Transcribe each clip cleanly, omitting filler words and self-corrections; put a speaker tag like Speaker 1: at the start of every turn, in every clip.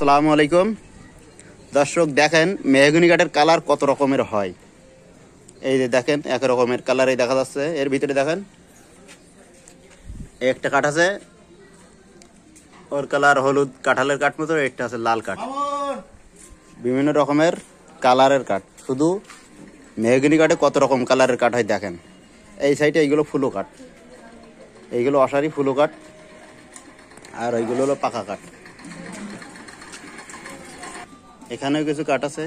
Speaker 1: আসসালামু আলাইকুম দর্শক, দেখেন মেহগনি কাঠের কালার কত রকমের হয়। এই যে দেখেন এক রকমের কালারই দেখা যাচ্ছে। এর ভিতরে দেখেন একটা কাঠ আছে, ওর কালার হলুদ কাঁঠালের কাঠ মতো, একটা আছে লাল কাঠ। বিভিন্ন রকমের কালারের কাঠ। শুধু মেহগনি কাঠে কত রকম কালারের কাঠ হয় দেখেন। এই সাইডে এইগুলো ফুলো কাঠ, এইগুলো অসারি ফুলো কাঠ, আর ওইগুলো হলো পাকা কাঠ। এখানেও কিছু কাঠ আছে।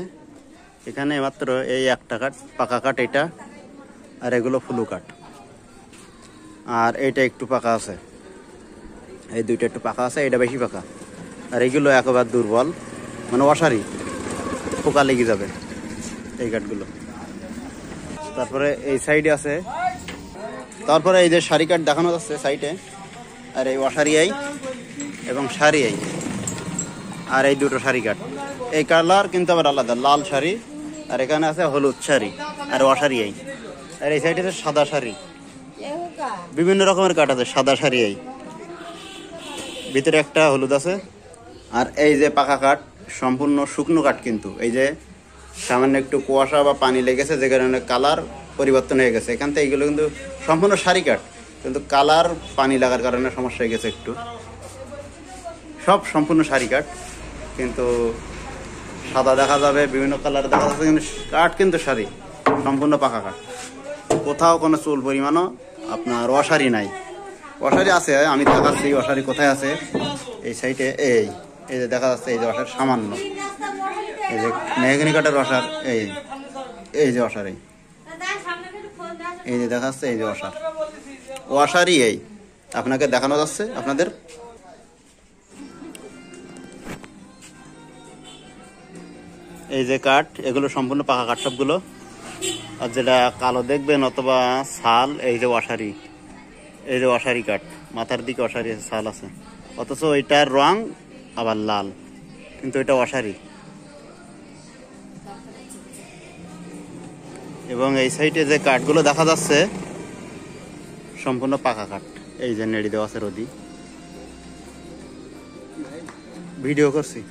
Speaker 1: এখানে মাত্র এই একটা কাঠ পাকা কাঠ, এটা আর এগুলো ফুলো কাঠ, আর এইটা একটু পাকা আছে। এই দুইটা একটু পাকা আছে, এটা বেশি পাকা, আর এইগুলো একেবারে দুর্বল, মানে অসারি, পোকা লেগে যাবে এই কাঠগুলো। তারপরে এই সাইডে আছে, তারপরে এই যে সারি কাঠ দেখানো যাচ্ছে সাইডে, আর এই অসারি আই এবং সারি আই, আর এই দুটো সারি কাঠ। এই কালার কিন্তু আবার আলাদা, লাল শাড়ি, আর এখানে আছে হলুদ শাড়ি আর অসারি আই, আর এই সাইডে আছে সাদা শাড়ি। বিভিন্ন রকমের কাঠ আছে। সাদা শাড়ি আই, ভিতরে একটা হলুদ আছে। আর এই যে পাকা কাঠ সম্পূর্ণ শুকনো কাঠ, কিন্তু এই যে সামান্য একটু কুয়াশা বা পানি লেগেছে যে কারণে কালার পরিবর্তন হয়ে গেছে। এখান থেকে এইগুলো কিন্তু সম্পূর্ণ সারি কাঠ, কিন্তু কালার পানি লাগার কারণে সমস্যা হয়ে গেছে একটু। সব সম্পূর্ণ সারি কাঠ, কিন্তু সাদা দেখা যাবে, বিভিন্ন কালার দেখা যাচ্ছে, কিন্তু কাঠ কিন্তু সারি, সম্পূর্ণ পাকা কাঠ। কোথাও কোনো চুল পরিমাণও আপনার অসারি নাই। অসারি আছে, আমি দেখাচ্ছি অসারি কোথায় আছে। এই সাইডে এই এই যে দেখা যাচ্ছে, এই যে অসার সামান্য, এই যে মেহগনি কাঠের অসার, এই যে অসারি, এই যে দেখা যাচ্ছে, এই যে অসার, অসারি এই আপনাকে দেখানো যাচ্ছে আপনাদের। এই যে কাঠ, এগুলো সম্পূর্ণ পাকা কাঠ সবগুলো। আর যেটা কালো দেখবেন অথবা ছাল, এই যে অসারি, এই যে অসারি কাঠ, মাথার দিকে অসারি ছাল আছে, অথচ ওইটার রং আবার লাল, কিন্তু এটা অসারি। এবং এই সাইডে যে কাঠগুলো দেখা যাচ্ছে সম্পূর্ণ পাকা কাঠ। এই যে নেড়ি দেওয়া আছে, রোদি ভিডিও করছি।